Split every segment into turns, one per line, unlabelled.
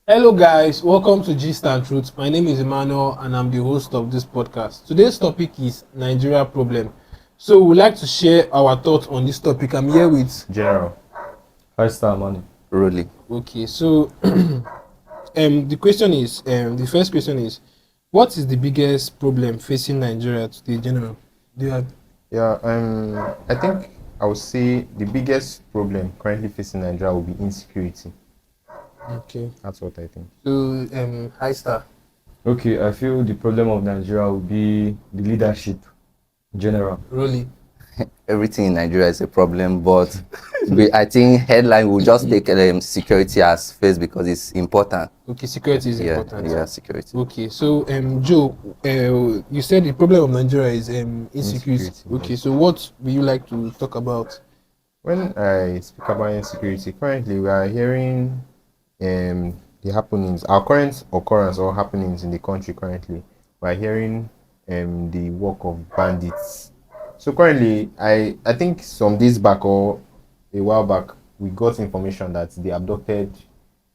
Hello, guys. Welcome to Gist and Truth. My name is Emmanuel, and I'm the host of this podcast. Today's topic is Nigeria problem. So, we'd like to share our thoughts on this topic. I'm here with.
General. High star money.
Really.
Okay, so the first question is, what is the biggest problem facing Nigeria today, General? Do you have?
Yeah, I think I would say the biggest problem currently facing Nigeria will be insecurity.
Okay.
That's what I think.
So, High Star.
Okay, I feel the problem of Nigeria will be the leadership in general.
Really?
Everything in Nigeria is a problem, but I think headline will just take security as first because it's important.
Okay, security is important.
Yeah, security.
Okay, so Joe, you said the problem of Nigeria is insecurity. Okay, so what would you like to talk about?
When I speak about insecurity, currently we are hearing the happenings, our current occurrence or happenings in the country currently. We are hearing the work of bandits. So currently, I think some days back or a while back, we got information that they abducted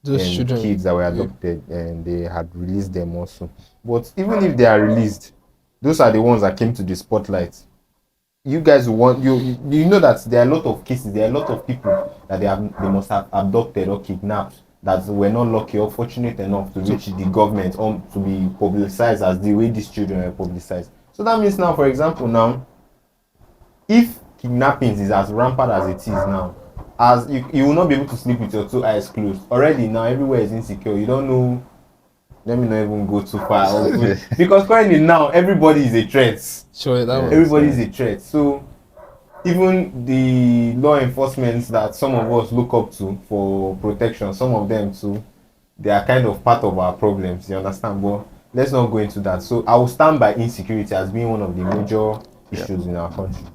Those children.
kids that were adopted, and they had released them also. But even if they are released, those are the ones that came to the spotlight. You guys want you know that there are a lot of cases, there are a lot of people that they must have abducted or kidnapped that were not lucky or fortunate enough to reach the government or to be publicized as the way these children were publicized. So that means now, for example, now if kidnappings is as rampant as it is now, as you will not be able to sleep with your two eyes closed. Already now everywhere is insecure. You don't know. Let me not even go too far. Because currently now everybody is a threat.
Sure, that was.
Everybody is a threat. So even the law enforcement that some of us look up to for protection, some of them too, they are kind of part of our problems. You understand? But let's not go into that. So I will stand by insecurity as being one of the major issues in our country.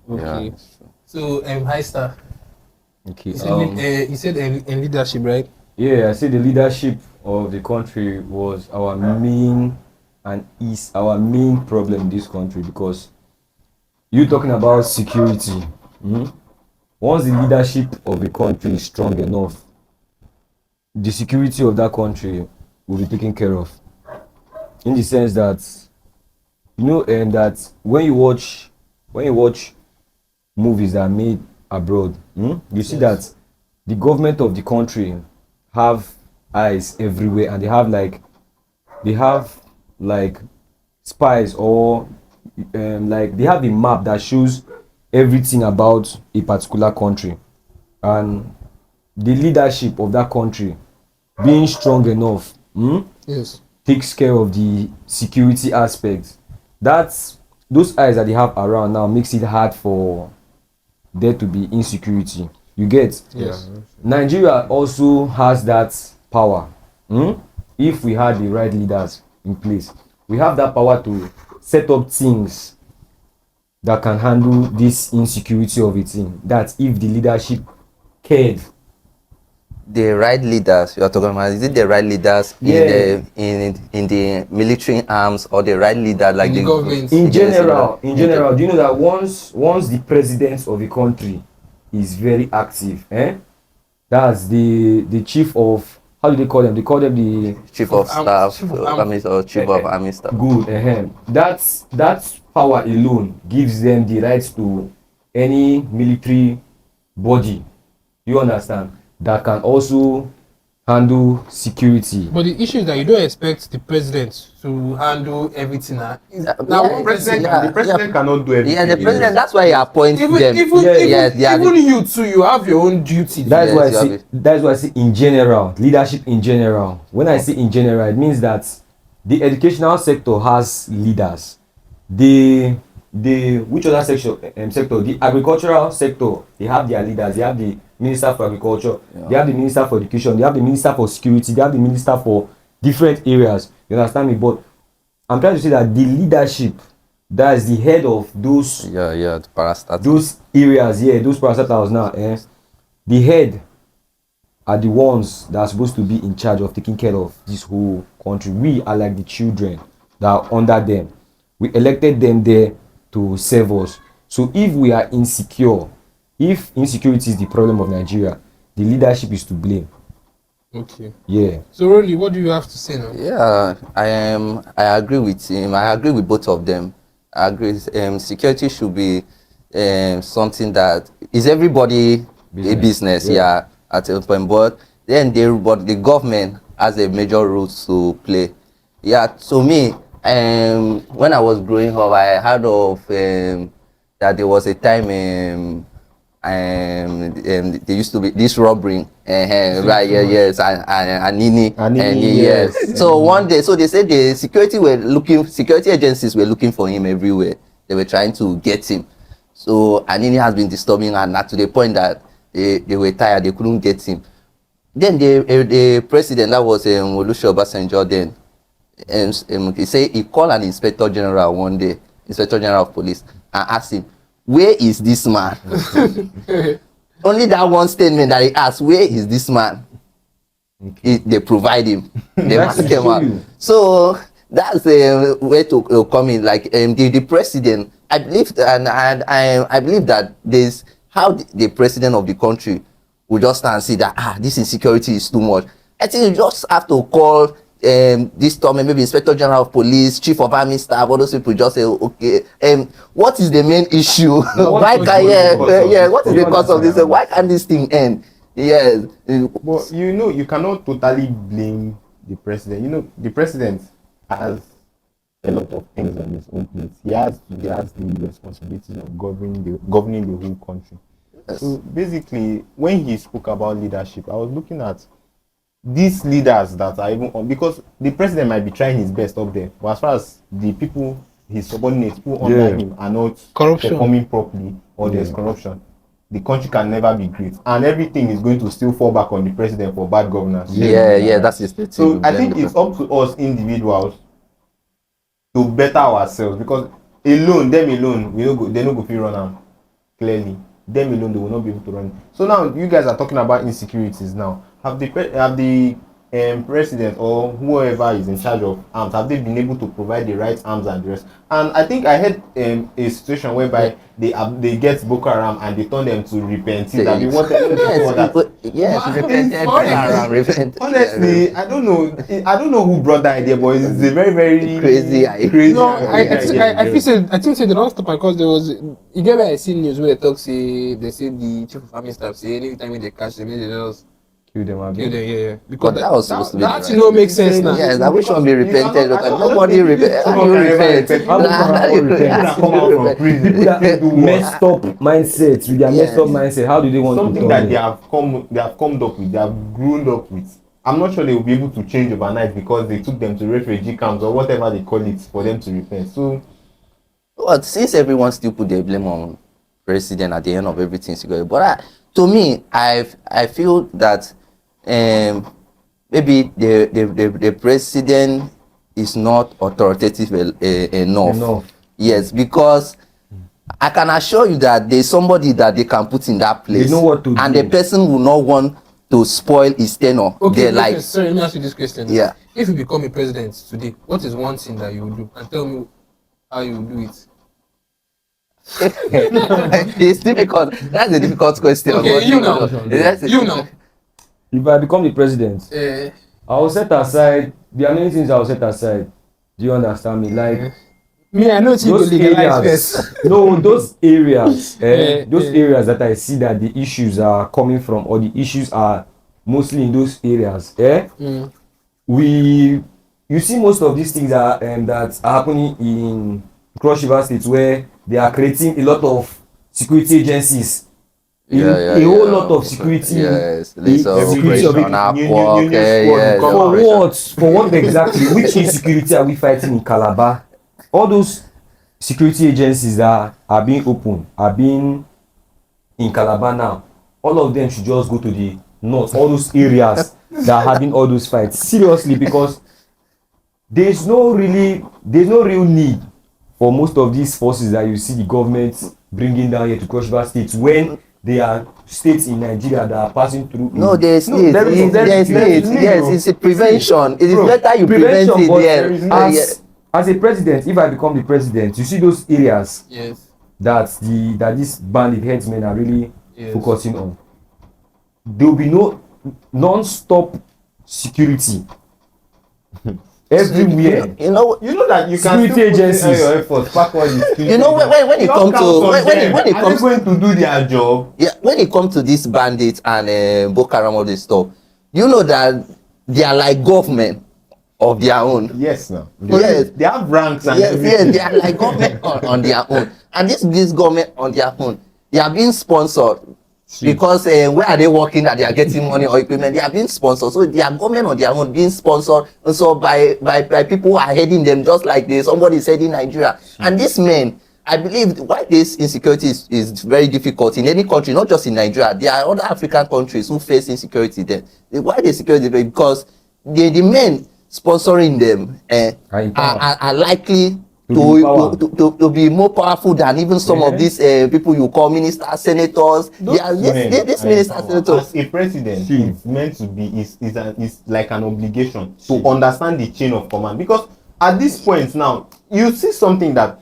Okay.
Yeah.
So High Star.
Okay.
You said in leadership, right?
Yeah, I say the leadership of the country was our main and is our main problem in this country because you talking about security. Once the leadership of the country is strong enough, the security of that country will be taken care of. In the sense that and that when you watch movies that are made abroad, you see that the government of the country have eyes everywhere, and they have like spies or they have a map that shows everything about a particular country, and the leadership of that country being strong enough
Yes.
takes care of the security aspects. That's those eyes that they have around now makes it hard for there to be insecurity. You get?
Yes.
Nigeria also has that power. If we had the right leaders in place, we have that power to set up things that can handle this insecurity of a thing. That if the leadership cared.
The right leaders you are talking about, is it the right leaders in the military arms or the right leader like
the government?
In general, do you know that once the president of a country is very active, that's the chief of, how do they call them? They call them the
chief of staff,
chief of army.
or chief of army staff.
good. That's power alone gives them the rights to any military body. You understand? That can also handle security.
But the issue is that you don't expect the president to handle everything. Now,
Yeah,
The president cannot do everything.
Yeah, the president. That's why he appoints them.
even you too, you have your own duty.
That's
Yes,
why I say in general, leadership in general. When I say in general, it means that the educational sector has leaders. Which other sector? The agricultural sector, they have their leaders. They have the minister for agriculture, they have the minister for education, they have the minister for security, they have the minister for different areas. You understand me? But I'm trying to say that the leadership, that is the head of those
the parastatals.
those areas, those parastatals now, the head are the ones that are supposed to be in charge of taking care of this whole country. We are like the children that are under them. We elected them there to serve us. So if we are insecure, if insecurity is the problem of Nigeria, the leadership is to blame.
Okay.
Yeah.
So, Rolly, what do you have to say now?
Yeah, I agree with him. I agree with both of them. I agree. Security should be something that is everybody a business.
Yeah.
Yeah, at a point. But then but the government has a major role to play. Yeah, to me, when I was growing up, I heard of that there was a time there used to be this robbery right, yeah, yes, and Nini, and
Anini,
yes.
yes.
So one day, so they said the security agencies were looking for him everywhere. They were trying to get him. So Anini has been disturbing her, not to the point that they were tired, they couldn't get him. Then the president, that was Olusegun Obasanjo then, he said he called an inspector general one day, inspector general of police, and asked him, where is this man? Only that one statement that he asked, where is this man? They provide him. They
That's
man came
to
out.
show you.
So that's a way to come in. Like the president, I believe, and I believe that there's how the president of the country will just stand and say that this insecurity is too much. I think you just have to call this time maybe inspector general of police, chief of army staff, all those people just say, okay, what is the main issue? Why can what is the cause of this? Why can't this thing end? Yes.
But you cannot totally blame the president. The president has a lot of things on his own plate. He has the responsibility of governing the whole country.
Yes.
So basically, when he spoke about leadership, I was looking at these leaders that are even on, because the president might be trying his best up there, but as far as the people, his subordinates, people under him are not
Corruption.
performing properly, or there's corruption, the country can never be great, and everything is going to still fall back on the president for bad governance.
Yeah, that's the state.
So I think it's up to us individuals to better ourselves, because them alone, they no go fit run am. Clearly, them alone, they will not be able to run. So now you guys are talking about insecurities. Now, have the president or whoever is in charge of arms, have they been able to provide the right arms and the rest? And I think I had a situation whereby they get Boko Haram and they turn them to repenting, that they wanted them to do that. Honestly, I don't know who brought that idea, but it's a very, very
Crazy idea.
No,
idea.
I think they don't stop because there was you get where I see news where they talk say they say the chief of army staff say anytime they catch them they just
Kill them.
kill them, yeah. Because
But that was supposed to be
that
the
you know makes sense now.
Yes, I wish one be repented.
I don't
Nobody
think
repent.
people
How do you
can ever
repent?
repent.
How do you repent?
Come out from prison.
People that messed up mindset, with their messed up mindset, how do they want
Something
to
that
turn
they
it?
have come up with, they have grown up with. I'm not sure they will be able to change overnight because they took them to refugee camps or whatever they call it for them to repent. So
But since everyone still put their blame on president at the end of everything, but to me, I feel that maybe the president is not authoritative enough. Yes, because I can assure you that there's somebody that they can put in that place,
They know what to
and
do.
the person will not want to spoil his tenure.
Okay,
Their life.
sorry, let me ask you this question.
Yeah.
If you become a president today, what is one thing that you will do? And tell me how you will do it.
It's difficult. That's a difficult question.
Okay,
But
you know.
that's a-
You know.
If I become the president, I will set aside. There are many things I will set aside. Do you understand me? Like
Me, I know you go
those
legalize
areas.
first.
No, those areas. Those
Yeah.
areas that I see that the issues are coming from, or the issues are mostly in those areas. You see most of these things are that are happening in Cross River State, where they are creating a lot of security agencies. A whole lot of security.
Yes,
the security of it.
yes.
For what exactly? Which insecurity are we fighting in Calabar? All those security agencies that are being opened, are being in Calabar now. All of them should just go to the north, all those areas that are having all those fights. Seriously, because there's no real need for most of these forces that you see the government bringing down here to Cross River State, when there are states in Nigeria that are passing through.
No, there's need. There's need. Yes, it's a prevention. It is better you prevent it
but
there.
as a president, if I become the president, you see those areas
Yes.
that these bandit headsmen are really
Yes.
focusing on. There will be no non-stop security. Everywhere.
You know,
You know that you can
Security
still put in all
agencies.
your efforts back all the security
You know, when it
Just
come
count
to-
on
when
them.
it
Are
comes-
they going to do their job?
yeah, when it comes to this bandits and Boko Haram, all this stuff, you know that they are like government of their own.
Yes, now.
Yes.
They have ranks and
Yes,
everything.
they are like government on their own. And this government on their own, they are being sponsored because where are they working that they are getting money or equipment? They are being sponsored. So they are government on their own being sponsored. And so by people who are heading them just like this, somebody is heading Nigeria. And these men, I believe why this insecurity is very difficult in any country, not just in Nigeria. There are other African countries who face insecurity there. Why the security? Because the men sponsoring them
Are in power.
are likely
To be in power.
to be more powerful than even some of these people you call ministers, senators.
Those men
This
are
minister,
in power.
senator.
As a president,
See.
it's meant to be is like an obligation
See.
to understand the chain of command, because at this point now you see something that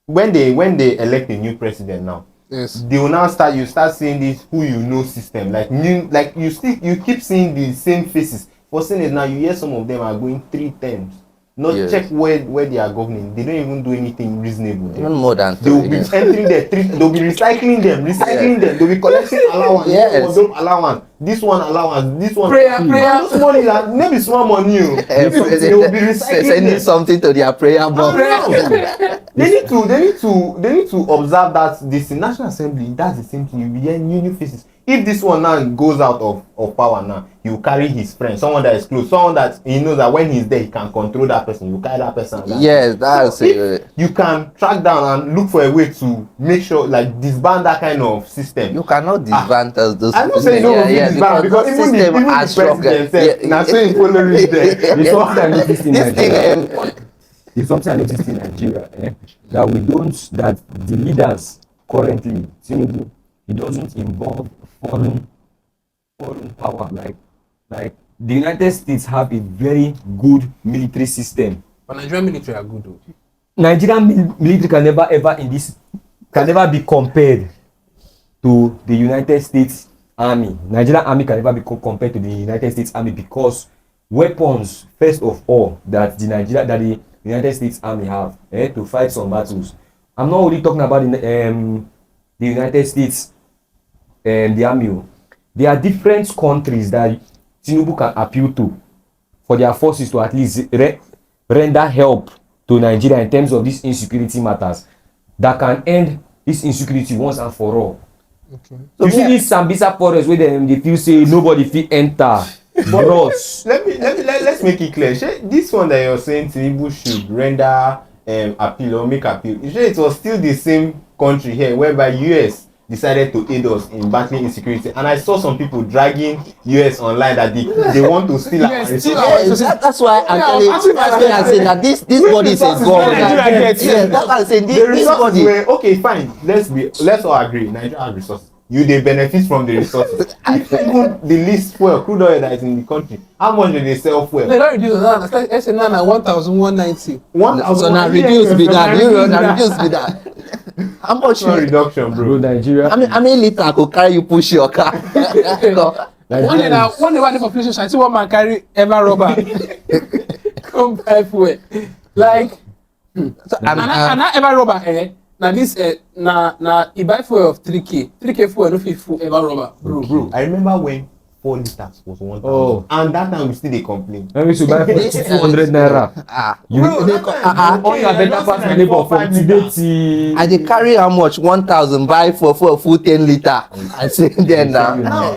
when they elect a new president now,
Yes.
they will now start seeing this who you know system, like you keep seeing the same faces. For Senate now, you hear some of them are going 3 terms. Not
Yes.
check where they are governing. They don't even do anything reasonable there.
Even more than
They will be
three.
entering there. They'll be recycling them. They'll be collecting allowance.
Yes.
Allowance. This one allowance. This one.
Prayer.
This money that maybe small money.
Eh,
They will be recycling
sending
them.
something to their prayer box.
They need to observe that this in National Assembly. That's the same thing. You be hearing new faces. If this one now goes out of power now, he will carry his friend, someone that is close, someone that he knows that when he's there he can control that person. You carry that person.
Yes, that's
so if you can track down and look for a way to make sure, like, disband that kind of system.
You cannot disband those.
I'm not saying no one will disband, because even the president said, "Now so he follow reach there."
There's something I noticed in
This
Nigeria.
thing,
There's something I noticed in Nigeria that the leaders currently, Tinubu, it doesn't involve foreign power. Like the United States have a very good military system.
But Nigerian military are good though.
Nigerian military can never be compared to the United States Army. Nigerian Army can never be compared to the United States Army, because weapons, first of all, that the United States Army have to fight some battles. I'm not only talking about the United States the army. There are different countries that Tinubu can appeal to for their forces to at least render help to Nigeria in terms of these insecurity matters that can end this insecurity once and for all.
Okay.
So you see this Sambisa forest where they feel say nobody fit enter. Bros.
Let's make it clear. This one that you're saying Tinubu should render appeal or make appeal, it was still the same country here whereby US decided to aid us in battling insecurity, and I saw some people dragging US online that they want to steal our
Yes,
resources.
yes, that's why I'm telling you. That's why I'm saying that this body is a god. Yes, that's why I'm saying
The
this
resources
body.
were okay, fine. Let's all agree. Nigeria has resources. They benefit from the resources. Even the least fuel, crude oil that is in the country, how much do they sell fuel?
They don't reduce that. Let's say now 1,190.
So now reduce with that. You now reduce with that. How much?
No reduction,
Bro,
bro.
Nigeria.
How many liter could carry you push your car?
One day one population, I see one man carry ever rubber. Come buy fuel. Like,
So,
and that ever rubber, now this, now he buy fuel of 3K fuel, no fit full ever rubber.
Bro, I remember when 4 liters was 1,000,
Oh.
and that time we still dey complain.
When we should buy for 200 naira. You
Bro, that time,
on your better pass my neighbor from today till.
I dey carry how much 1,000 buy for a full 10 liter. I say then now.
Now,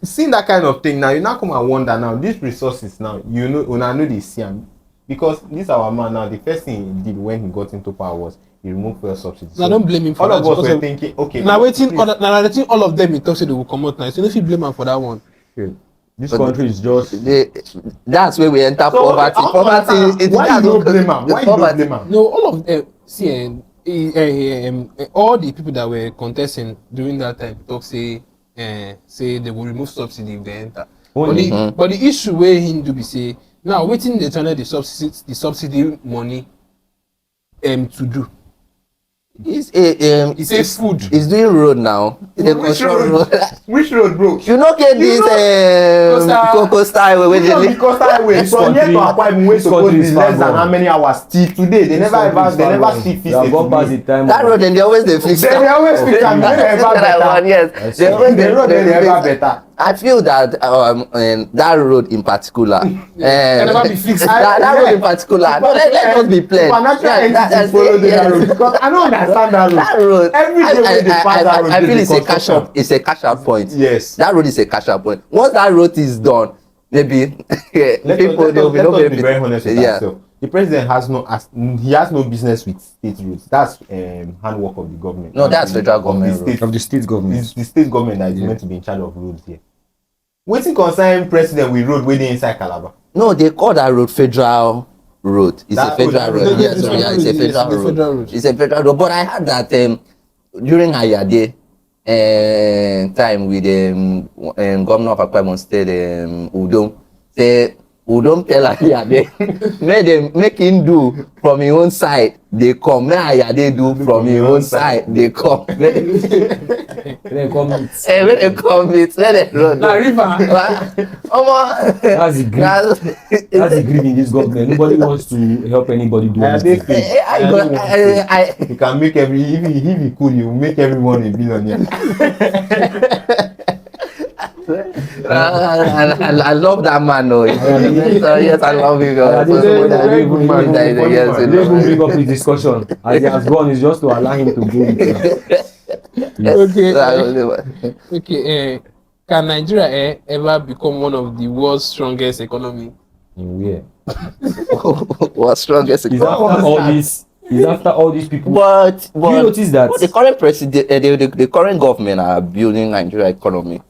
seeing that kind of thing now, you now come and wonder now, these resources now, una know they see am, because this our man now, the first thing he did when he got into power was he removed fuel subsidies.
Now don't blame him for
all
that.
of us
because
were
of-
thinking, okay,
Now waiting,
please,
all of them in talk say they will come out now. So if you blame him for that one.
This country is just.
That's where we enter
So,
poverty.
how-
Poverty is
why you don't blame am? Why you don't
poverty.
blame am?
No, all of them. See, all the people that were contesting during that time talk say they will remove subsidy if they enter. But the issue where him do be say now waiting they channel the subsidy money to do. He say food.
He's doing road now. They construct road.
Which road, bro?
You know get this Coastal Highway wey dey link.
Coastal Highway from here to Akwa Ibom wey supposed to be less than how many hours till today they never see fix it.
That road dem dey always dey fix am.
They always fix am.
Yes, they always
The road dey never better.
I feel that that road in particular,
Can never be fixed.
that road in particular. No, let us be plain.
Supernatural entities follow that road because I don't understand that road.
That road,
Every day when they pass that road,
I feel
they
it's a cash
construction.
out. It's a cash out point.
Yes.
That road is a cash out point. Once that road is done, maybe
Let
people
us
they'll
be very honest with ourselves. The president has no business with state roads. That's handwork of the government.
No, that's federal government.
Of the state government.
It's the state government that is meant to be in charge of roads here. Wetin concern president with road wey dey inside Calabar?
No, they call that road federal road. It's
That
a federal
road-
road.
Yeah,
Yes, it's a federal
federal
road.
road.
It's a federal road. But I heard that during Ayade time with governor of Akwa Ibom State, Udom, say Udom tell Ayade make him do from his own side. They come. Make Ayade do from his own side. They come.
Then come meet.
When they come, it's when they run.
Na river.
That's the grief. That's the grief in this government. Nobody wants to help anybody do anything.
You can make if he could, you make everyone a billionaire.
I love that man, though. Yes, I love him.
I didn't even
Yes,
bring up his discussion. As he has gone, it's just to allow him to go.
Okay. Can Nigeria ever become one of the world's strongest economy?
In where?
What's strongest?
Is after all this? Is after all these people?
But
Do you notice that?
the current president, the current government are building Nigeria economy.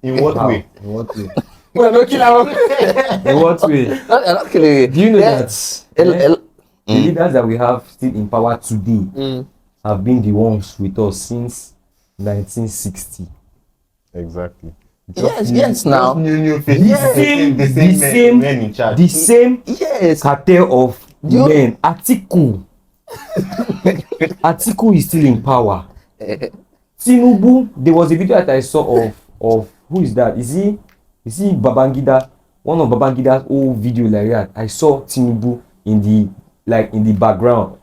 In what
How?
way?
In what way?
Well, no kill am.
In what way?
Not clearly.
Do you know that the
Mm.
leaders that we have still in power today have been the ones with us since 1960?
Exactly.
Yes, now.
New faces.
Yes.
The same men in charge.
The same
Yes.
cartel of
You-
men. Atiku is still in power. Tinubu, there was a video that I saw of who is that? Is he Babangida? One of Babangida's old video like that. I saw Tinubu in the background,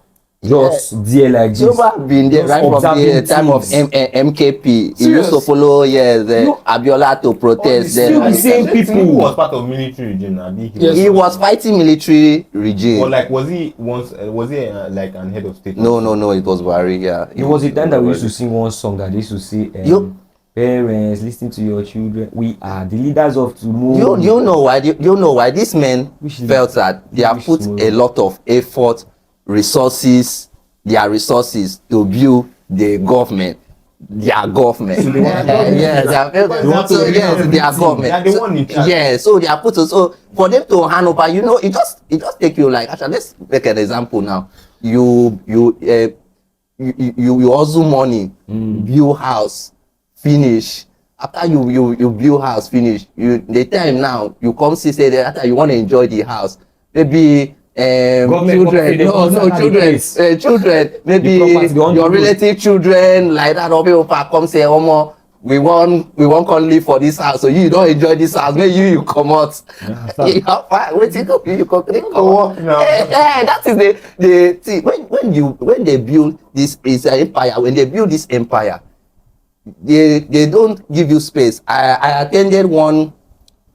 just there like this.
Yoruba been there
Just
right from
observing
the time of
things.
MKP. He
Serious?
used to follow
No.
Abiola to protest.
Still the same
Tinubu
people.
was part of military regime. Abi?
Yes.
He was fighting military regime.
Or like was he like an head of state?
No, it was Buhari. Yeah,
There was a time that we used to sing one song that they used to say,
You-
parents, listen to your children. We are the leaders of tomorrow.
You know why these men
Which is-
felt that they have
which
put
tomorrow?
a lot of effort, resources to build the government. Their government.
So they want-
Yes, they have
They want to
yes,
rebuild
their
everything.
government.
They are the one in charge.
Yeah, so they are so for them to hand over, it just take you like actually let's make an example now. You hustle money, build house, finish. After you build house, finish. The time now you come say that after you want to enjoy the house, maybe children, maybe
The property,
your relative children like that, or people come say, Omo, we want come live for this house, so you don't enjoy this house, maybe you come out. You come that is the thing. When they build this is an empire, when they build this empire, they don't give you space. I attended one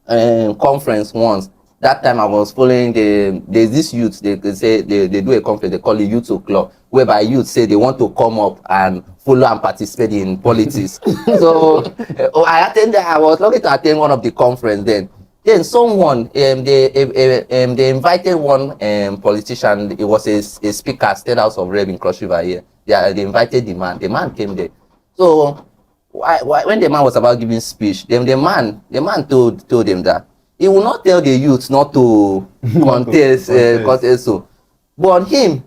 conference once. That time I was following there's this youth, they say they do a conference, they call it Youth O'Clock, whereby youth say they want to come up and follow and participate in politics. So I was lucky to attend one of the conference then. Then someone, they invited one politician, it was a speaker, State House of Rep in Cross River here. They invited the man came there. So when the man was about giving speech, then the man told them that he will not tell the youth not to contest. So, but him,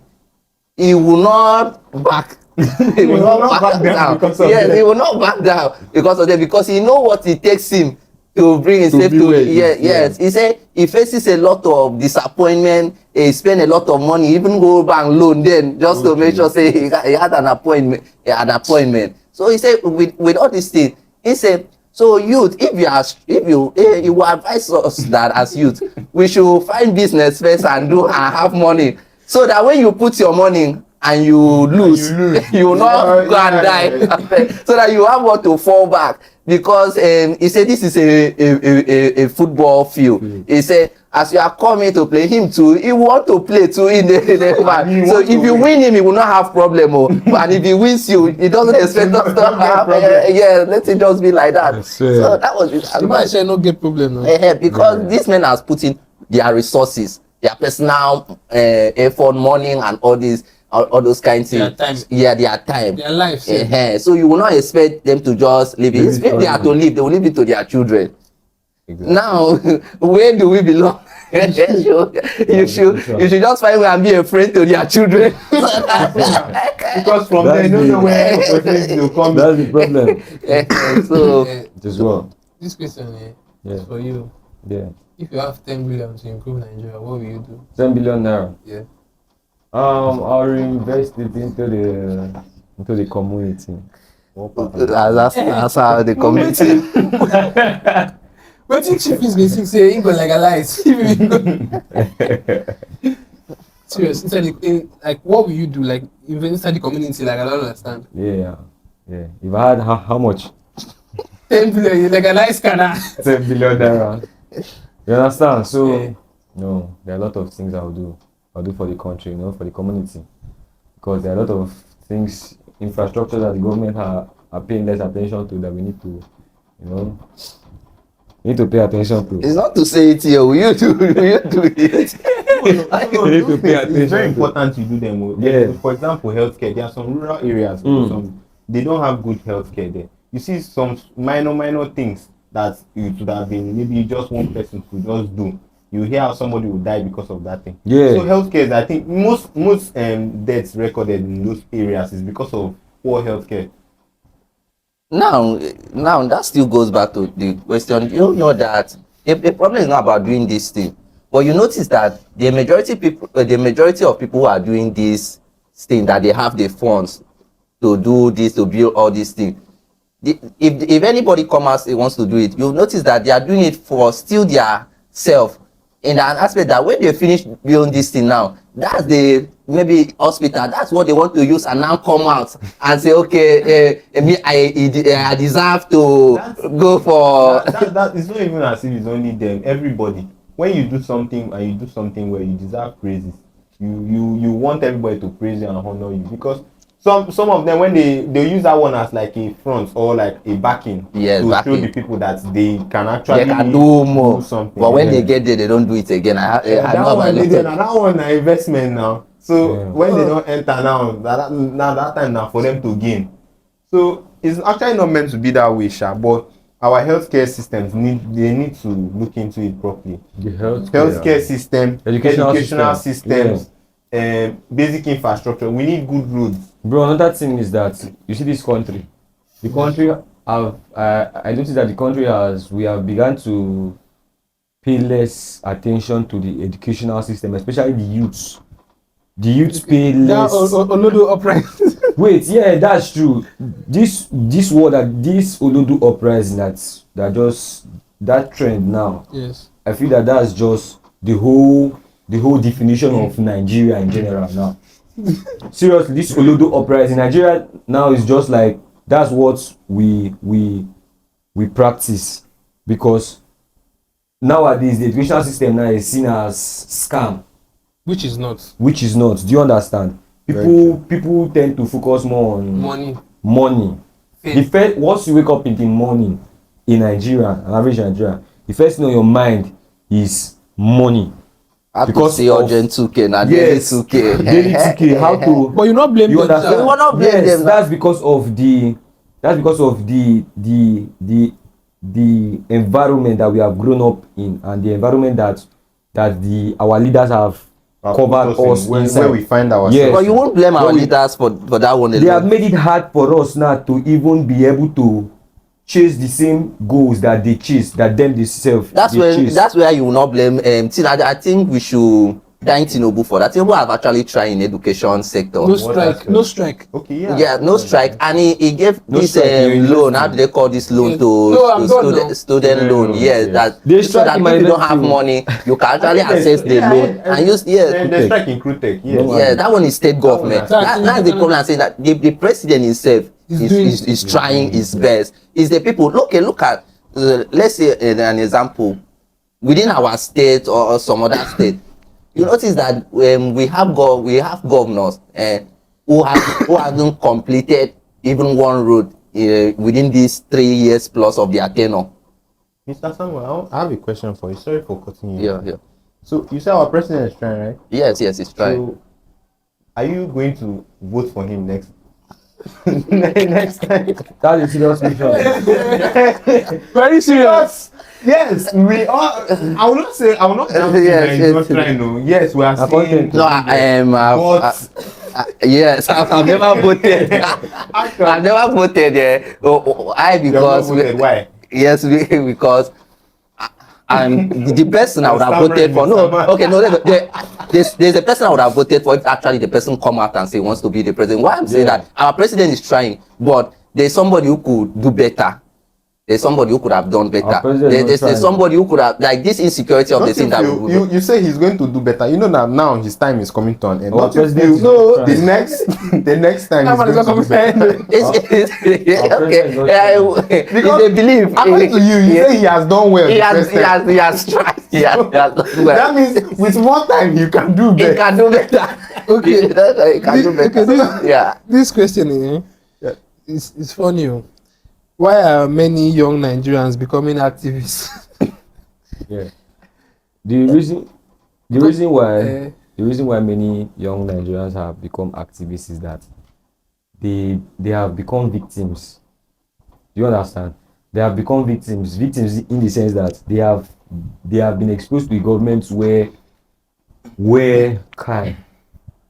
he will not back. He will not back down. Yes, he will not back down because of them, because he know what it takes him to bring himself
be
to
where he is,
yes. He said he faces a lot of disappointment. He spend a lot of money, even go bank loan then just to make sure say he had an appointment. So he said with all these things, he said, so youth, if you will advise us that as youth, we should find business first and have money, so that when you put your money and you lose, you will not go and die. So that you have what to fall back. Because he said this is a football field. He said as you are coming to play, him too, he want to play too in the match. So if you win him, he will not have problem. And if he wins you, he doesn't expect us to have let it just be like that. So that was his advice.
The man no get problem. No?
Because these men are putting their resources, their personal effort, money, and all those kinds of things. Their time. Their
life.
So you will not expect them to just leave it. If they are to leave, they will leave it to their children. Exactly. Now, where do we belong? You should just find where and be a friend to their children.
Because from there, you don't know where opportunities will come.
That's the problem.
So,
just well.
This question is for you.
Yeah.
If you have 10 billion to improve Nigeria, what will you do?
10 billion naira.
Yeah.
I'll reinvest it into the community.
That's how the community.
What you chief is basically say he go legalize. Serious, like what will you do? Like even inside the community, like I don't understand.
Yeah. If I had how much?
10 billion, you legalize Kana.
10 billion naira. You understand? So no, there are a lot of things I'll do for the country, for the community. Because there are a lot of things, infrastructure that the government are paying less attention to that we need to, need to pay attention to.
It's not to say it here. Will you do it?
Need to pay attention.
It's very important to do them.
Yeah.
For example, healthcare. There are some rural areas. They don't have good healthcare there. You see some minor things that it would have been maybe just one person could just do. You hear how somebody will die because of that thing.
Yeah.
So healthcare, I think most deaths recorded in those areas is because of poor healthcare.
Now that still goes back to the question. You know that the problem is not about doing this thing, but you notice that the majority of people who are doing this thing, that they have the funds to do this, to build all these things. If anybody comes and wants to do it, you'll notice that they are doing it for still their self, in an aspect that when they finish building this thing now, that's the maybe hospital, that's what they want to use, and now come out and say, okay, I deserve to go for
that is not even as if it's only them. Everybody, when you do something and you do something where you deserve praises, you want everybody to praise you and honor you, because some of them, when they use that one as like a front or like a backing to show the people that they can actually
do more.
Do something.
But when they get there, they don't do it again.
That one an investment now. So when they don't enter now that time now for them to gain. So it's actually not meant to be that way, but our healthcare systems need to look into it properly. The healthcare system, educational systems. Basic infrastructure. We need good roads.
Bro, another thing is that you see this country. The country I noticed that the country we have begun to pay less attention to the educational system, especially the youths. The youths pay less.
Olodo uprising.
Wait, that's true. This Olodo uprising, that trend now.
Yes.
I feel that's just the whole definition of Nigeria in general now. Seriously, this Olodo uprising, Nigeria now is just like, that's what we practice, because nowadays the education system now is seen as scam,
which is not.
Do you understand? People tend to focus more on money. Once you wake up in the morning in Nigeria, an average Nigeria, the first thing on your mind is money.
Because the urgent 2K now, daily 2K.
Daily 2K, how to.
But you not blame them.
You will not blame them.
That's because of the environment that we have grown up in, and the environment that our leaders have covered us inside.
Where we find ourselves.
Yes. But you won't blame our leaders for that one.
They have made it hard for us now to even be able to chase the same goals that they chase, that them themselves
That's
they
when
chase.
that's where you will not blame I think we should thank Tinubu for that. Tinubu have actually tried in education sector.
No strike, no strike.
Okay,
Yeah, no strike, and he gave
No
this
strike, you're
loan. How
investing.
do they call this loan
Yeah.
to,
No, I'm done now.
student loan?
loan,
Yes,
yes.
that
They
so
strike
that
in
if
my
you don't have
university.
money, you can actually access the loan and use
They strike in Crutech, yes.
No,
yeah, that one is state government.
That
one
That's the problem. I'm saying that the president himself is trying his best. Is the people look at let's say an example within our state or some other state. You notice that we have governors who haven't completed even one road within these 3 years plus of their tenure.
Mr. Samuel, I have a question for you. Sorry for cutting you.
Yeah.
So you said our president is trying, right?
Yes, it's trying.
So are you going to vote for him next next time?
That is serious mission.
Very serious.
Yes, we are. I will not say. I will not.
Yes,
not trying. No. Yes, we are saying.
No, yes, I've never voted. I've never voted. Because
why?
yes, because I'm the person I would have voted for. No, okay, no. There's a person I would have voted for if actually the person come out and say he wants to be the president. Why I'm saying that our president is trying, but there's somebody who could do better. There's somebody who could have done better. There's somebody who could have, like this insecurity of the thing that
you say he's going to do better. You know that now his time is coming to an end.
Our president is
no,
not
the next time he's going to do better.
Because they believe.
According to you say he has done well.
He has tried. He has done well.
That means with more time you can do better.
He can do better.
Okay.
That's why he can do better. Yeah.
This question is funny. Why are many young Nigerians becoming activists?
Yeah. The reason why many young Nigerians have become activists is that they have become victims. Do you understand? They have become victims in the sense that they have been exposed to a government where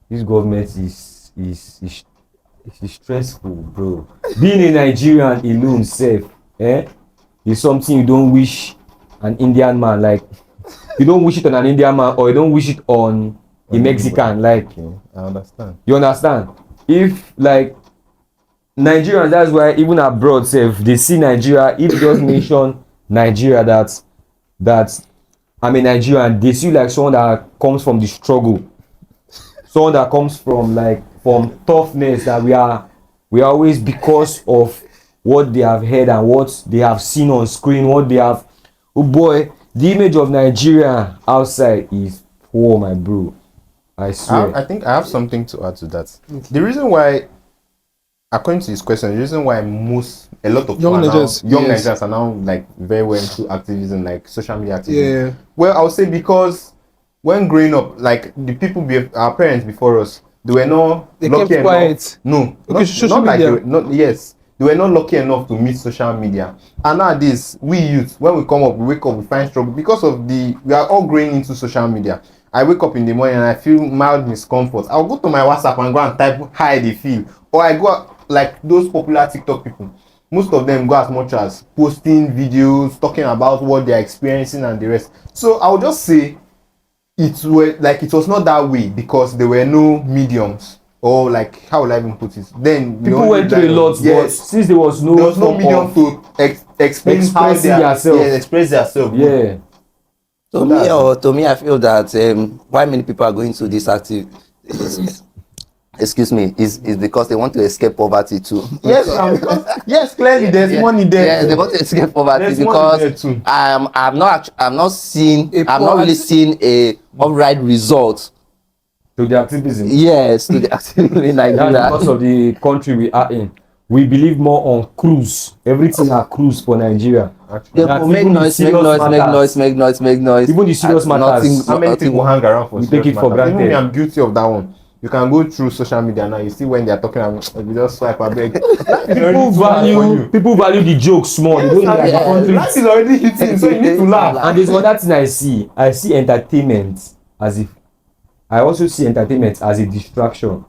this government is stressful, bro. Being a Nigerian alone, safe, is something you don't wish an Indian man. Like, you don't wish it on an Indian man, or you don't wish it on a Mexican. Like,
okay, I understand.
You understand? If like Nigerians, that's why even abroad, safe, they see Nigeria. If you just mention Nigeria, that I'm a Nigerian, they see like someone that comes from the struggle, someone that comes from toughness, that we are always, because of what they have heard and what they have seen on screen, what they have. Oh boy, the image of Nigeria outside is poor, my bro. I swear.
I think I have something to add to that. The reason why, according to this question, the reason why a lot of young Nigerians are now like very well into activism, like social media activism.
Yeah.
Well, I would say because when growing up, like the people, our parents before us, they were not lucky enough.
Quiet.
No,
Okay,
not like they were not lucky enough to meet social media. And nowadays, we youth, when we come up, we wake up, we find struggle because of we are all growing into social media. I wake up in the morning and I feel mild discomfort. I'll go to my WhatsApp and go and type how they feel. Or I go like those popular TikTok people. Most of them go as much as posting videos, talking about what they're experiencing and the rest. So I'll just say it was not that way because there were no mediums, or like, how will I even put it? Then
people went through a lot, but since there was no
medium to explain how they express themselves.
Yeah.
To me, I feel that why many people are going to this excuse me, is because they want to escape poverty too.
Yes, clearly there's money there.
Yes, they want to escape poverty because I've not really seen a alright result
to the activism.
Yes, to the activism in Nigeria.
That's because of the country we are in. We believe more on cruise. Everything are cruise for Nigeria.
Make noise. Even
the serious matters.
How many people hang around for?
We take it for granted.
Even me, I'm guilty of that one. You can go through social media now. You see when they are talking about, you just swipe a beg.
People value the jokes more. They don't like the country.
That is already hitting, so you need to laugh.
And there's another thing I see entertainment as if. I also see entertainment as a distraction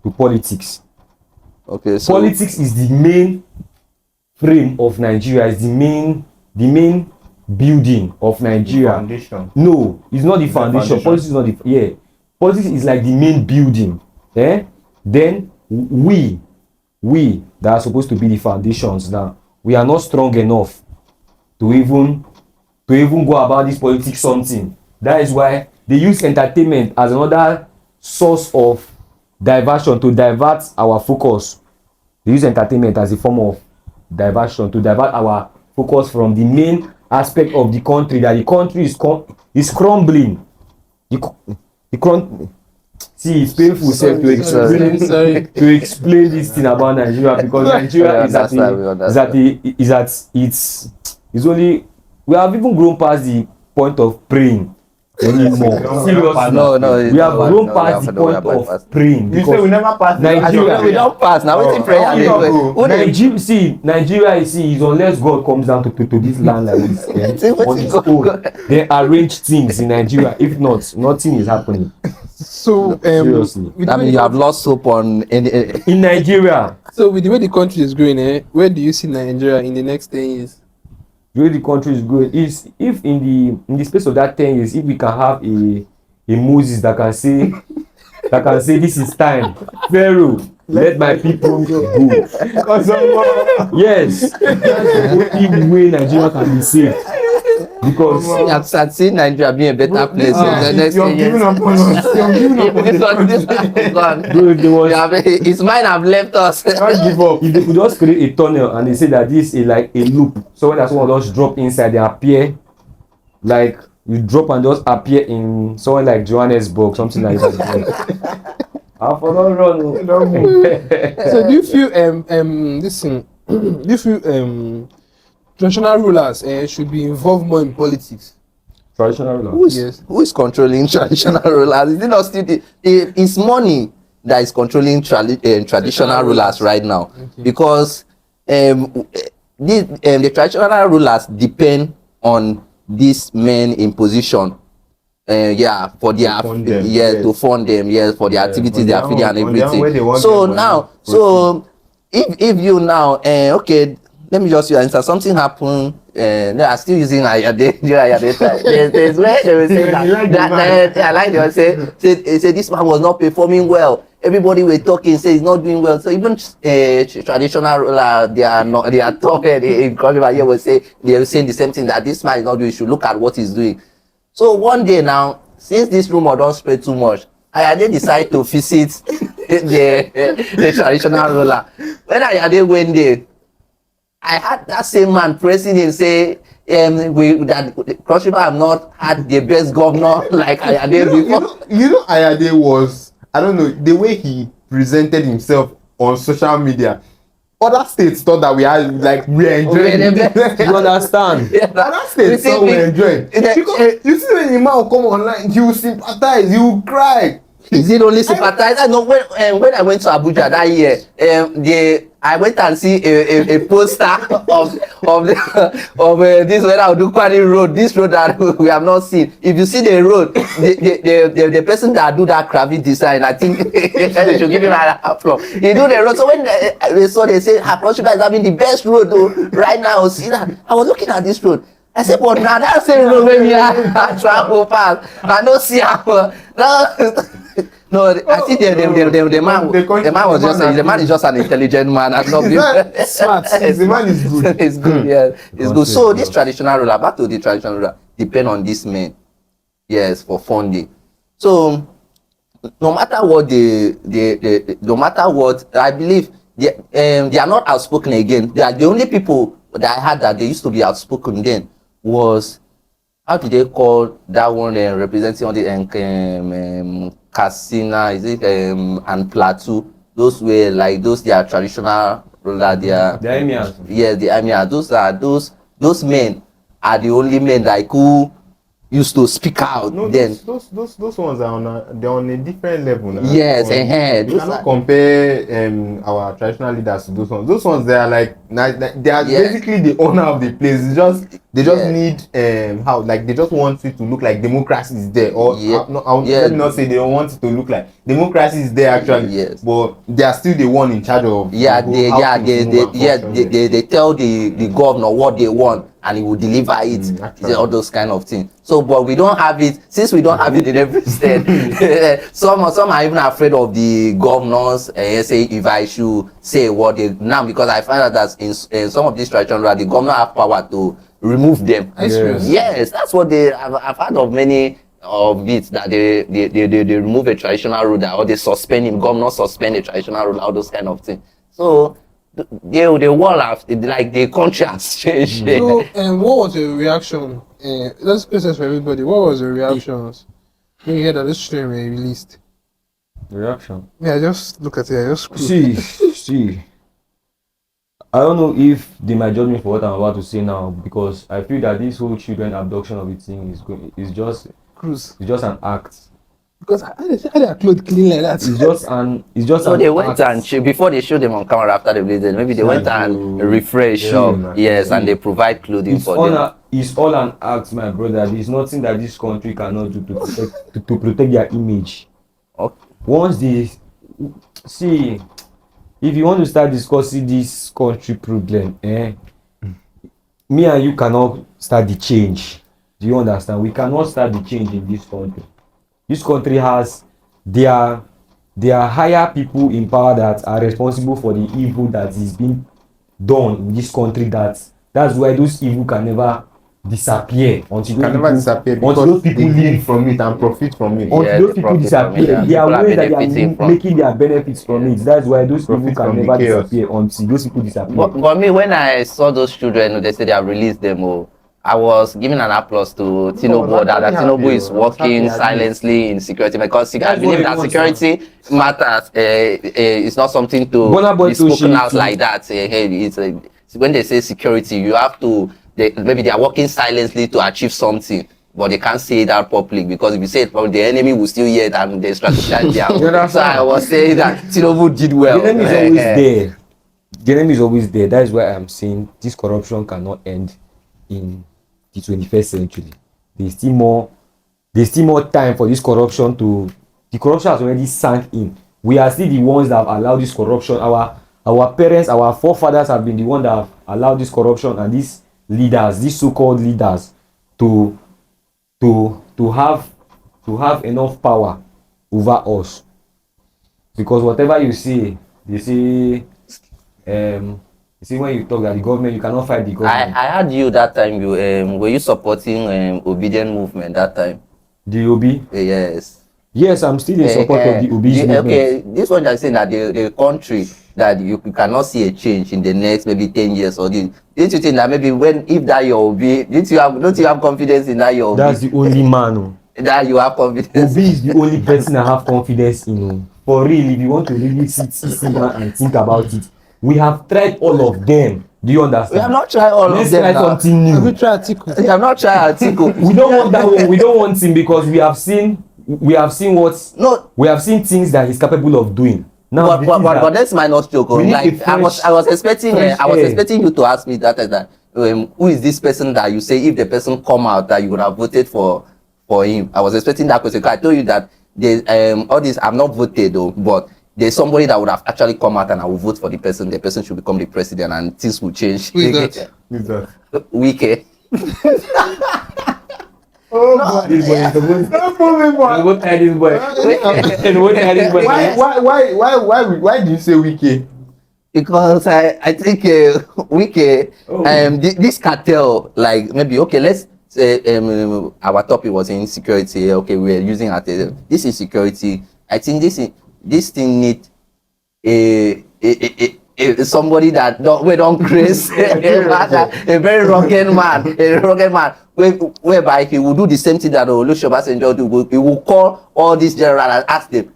to politics.
Okay, so
politics is the main frame of Nigeria, is the main building of Nigeria.
Foundation.
No, it's not the foundation. Politics is not the Politics is like the main building. Then we that are supposed to be the foundations now, we are not strong enough to even go about this politics something. That is why they use entertainment as another source of diversion to divert our focus. They use entertainment as a form of diversion to divert our focus from the main aspect of the country, that the country is crumbling. See, it's painful to explain this thing about Nigeria, because Nigeria is only, we have even grown past the point of praying anymore. Seriously,
No,
we have grown past the point of praying.
You say we never pass
Nigeria,
we don't pass now. Wetin prayer dey do?
Nigeria is unless God comes down to this land like this, on his own, they arrange things in Nigeria. If not, nothing is happening.
So
Seriously,
I mean, you have lost hope on any.
in Nigeria.
So with the way the country is growing, where do you see Nigeria in the next 10 years?
The way the country is going is, if in the space of that 10 years, if we can have a Moses that can say this is time, Pharaoh, let my people go. Yes, that's the only way Nigeria can be saved. Because
I've started seeing Nigeria being a better place in the next 10 years.
Giving up on us. You're giving up on
This one is gone.
Dude,
His mind have left us.
Don't give up.
if they could just create a tunnel and they say that this is like a loop, so when someone just drop inside, they appear, like you drop and just appear in somewhere like Johannesburg, something like that. I for not run.
Don't move.
So do you feel this thing? Do you feel traditional rulers should be involved more in politics?
Traditional rulers.
Yes.
Who is controlling traditional rulers? Is it not still it's money that is controlling traditional rulers right now?
Okay.
Because the traditional rulers depend on these men in position. For their
fund them,
to fund them, for the activities they are feeding and
on their own way they
everything.
want
So
them
now,
money.
if you now, okay, let me just use an instance. Something happened. No, I'm still using Ayade. There's where they were saying I like they were saying this man was not performing well. Everybody were talking, say he's not doing well. So even traditional ruler, they are talking in Korea here they were saying the same thing, that this man is not doing. You should look at what he's doing. So one day now, since this rumor don't spread too much, Ayade decided to visit the traditional ruler. When Ayade went there, I had that same man pressing him, say that Cross River have not had the best governor like Ayade before.
You know Ayade was, I don't know, the way he presented himself on social media. Other states thought that we're enjoying it.
You understand?
Other states thought we're enjoying. Because you see when the man will come online, he will sympathize, he will cry.
Is it only sympathize? I know when I went to Abuja that year, I went and see a poster of this when I would do Kwari Road, this road that we have not seen. If you see the road, the person that do that graphic design, I think they should give him an applause. He do the road. So when they saw, they say, Cross River is having the best road though, right now. See that? I was looking at this road. I said, but now that same road when we are travel past, I don't see how. No, I think the man is just an intelligent man. And not
Smart. The man is good.
It's good, yeah. It's good. So this traditional ruler, back to the traditional ruler, depend on these men, yes, for funding. So no matter what no matter what, I believe they are not outspoken again. They are the only people that I had that they used to be outspoken then was, how do they call that one representing on the Katsina, is it and Plateau? Those were like they are traditional ruler. They are
The emirs.
Yes, the emir. Those men are the only men like who used to speak out.
No,
then
those ones are they're on a different level now.
yes,
You cannot compare our traditional leaders to those ones. Those ones they are like they are basically the owner of the place. It's just They just
Yeah.
need how, like, they just want it to look like democracy is there, or
Yeah.
let me not say they don't want it to look like democracy is there actually.
Yes.
But they are still the one in charge of
Yeah,
the whole how things move and function there.
they tell the governor what they want and he will deliver it.
Actually.
All those kind of things. So, but we don't have it. Since we don't have it in every state, some are even afraid of the governors. Say if I should say what they now, because I find out that in some of these traditional rulers, the governor have power to remove them.
Yes.
Yes, that's what they. I've heard of many of it that they remove a traditional ruler or they suspend him. Governor suspend a traditional ruler, all those kind of things. So the world have, like, the country has changed.
So, what was your reaction? Let's process for everybody. What was your reactions when you heard that this stream were released?
Reaction.
Yeah, just look at it. I just scroll.
See. I don't know if they might judge me for what I'm about to say now, because I feel that this whole children abduction of a thing is just
Cruise.
it's just an act.
Because how their clothes clean like that?
It's just
So
an
they went
act.
and before they showed them on camera after the visit, maybe they went and refresh.
Yeah.
Yes, and they provide clothing
It's
for
all
them.
it's all an act, my brother. There's nothing that this country cannot do to protect their image.
Okay.
Once they see, if you want to start discussing this country problem, me and you cannot start the change. Do you understand? We cannot start the change in this country. This country has there are higher people in power that are responsible for the evil that is being done in this country. That's why those evil can never disappear until
Can never disappear
until
because
those
they
people
gain
leave.
from it and profit from it.
Until
Yeah,
those
they
people
profit from it,
disappear,
and
there are
people are
ways that they
benefiting
are
from.
making their benefits from it. That's why those people
Profit
can
from the
never
chaos.
disappear until those people disappear.
But me, when I saw those children, they said they have released them. I was giving an applause to Tinubu, that Tinubu is working silently in security, because I believe that security matters. It's not something to be spoken out like that. When they say security, you have to. Maybe they are working silently to achieve something, but they can't say that public, because if you say it public, the enemy will still hear it and they strategize there. So I was saying that Tinubu did well.
The enemy is always there. The enemy is always there. That is why I'm saying this corruption cannot end in the 21st century. There's still more time for this corruption to. The corruption has already sank in. We are still the ones that have allowed this corruption. Our parents, our forefathers have been the ones that have allowed this corruption, and these leaders, these so-called leaders, to have enough power over us. Because whatever you say, they say, when you talk that the government, you cannot fight the government.
I heard you that time. You were you supporting obedient movement that time?
The Obi?
Yes.
Yes, I'm still in support of the Obi's movement.
Okay, this one is saying that the country that you cannot see a change in the next maybe 10 years or this. Don't you think that maybe if that your Obi, don't you have confidence in that your Obi?
That's the only man.
That you have confidence.
Obi is the only person I have confidence in. For real, if you want to really sit down and think about it, we have tried all of them. Do you understand?
We have not tried all
Let's
of them.
try
Now.
something new.
Have you tried Atiku?
We have not tried Atiku.
We don't want that one. We don't want him because we have seen
No.
we have seen things that he's capable of doing. Now,
But that's my not joke.
We need
Like
a
I was expecting
fresh
expecting you to ask me that who is this person that you say if the person come out that you would have voted for him. I was expecting that question. I told you that there's all this. I'm not voted though, but there's somebody that would have actually come out and I will vote for the person. The person should become the president and things will change.
Who is that?
Who's that?
Wike.
Oh boy.
this boy is the most.
Don't move me, boy.
What are this boy? And what are this boy?
Why do you say Wiki?
Because I think Wike, this cartel, like maybe okay, let's say our topic was insecurity. Okay, we're using this is security. I think this thing need somebody that we don't grace a very rugged man, whereby he will do the same thing that Olusegun Obasanjo do. He will call all these generals and ask them,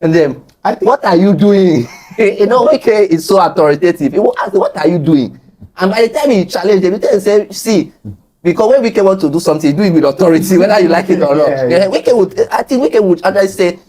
and then what are you doing? You know, Wike is so authoritative. He will ask them, what are you doing? And by the time he challenge them, he tell say, see, because when Wike want to do something, do it with authority, whether you like it or not.
Yeah.
I think Wike would actually say,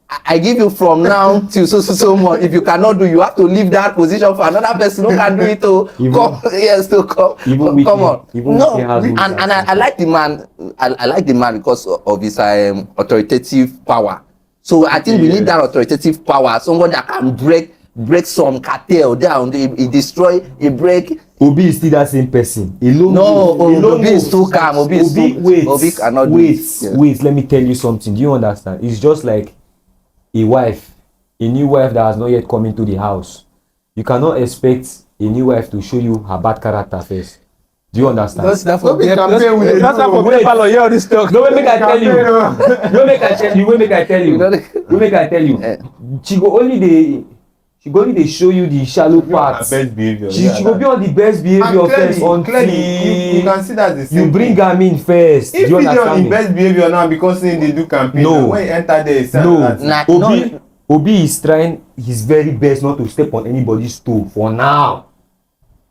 I give you from now till so much. If you cannot do, you have to leave that position for another person who can do it. To come, yes, to come.
Even
Come on.
even
No,
has
and I like the man. I like the man because of his authoritative power. So I think we need that authoritative power. Someone that can break some cartel down. He destroy. He break.
Obi is still that same person.
Obi is too calm. Obi cannot do it.
Wait. Let me tell you something. Do you understand? It's just like a new wife that has not yet come into the house. You cannot expect a new wife to show you her bad character first. Do you understand?
That's not for
Don't be campaign with
That's not for
Wait.
people on here. This talk.
No, wait, make I tell you. No, make I tell you. She go only dey show you the shallow parts.
Best behavior.
She go be on the best behavior first until
you can see that the same
you bring
thing.
am in first.
If
Do you
he dey on
understand
the
me?
best behavior now because say they do campaign,
No.
when he enter there, he say
No,
that thing.
Obi is trying his very best not to step on anybody's toe for now.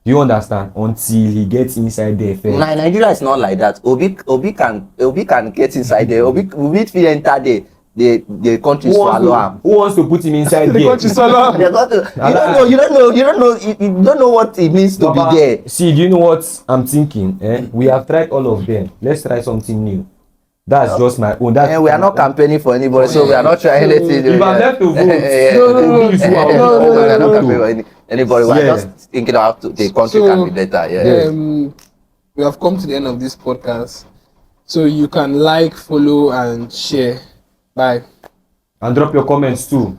Do you understand? Until he gets inside there first.
Nigeria is not like that. Obi can get inside there. Obi fit enter there. The country swallow am.
Who wants to put him inside
The
there?
country swallow.
You don't know what it means to
Baba,
be there.
see, do you know what I'm thinking? We have tried all of them. Let's try something new. That's just my own. That's
We are not campaigning for anybody, so we are not trying anything.
If I'm left to vote,
We are not campaigning
no.
for anybody. We are
Yeah.
just thinking how the country can be better. Yeah.
We have come to the end of this podcast. So you can like, follow, and share. Bye.
And drop your comments too.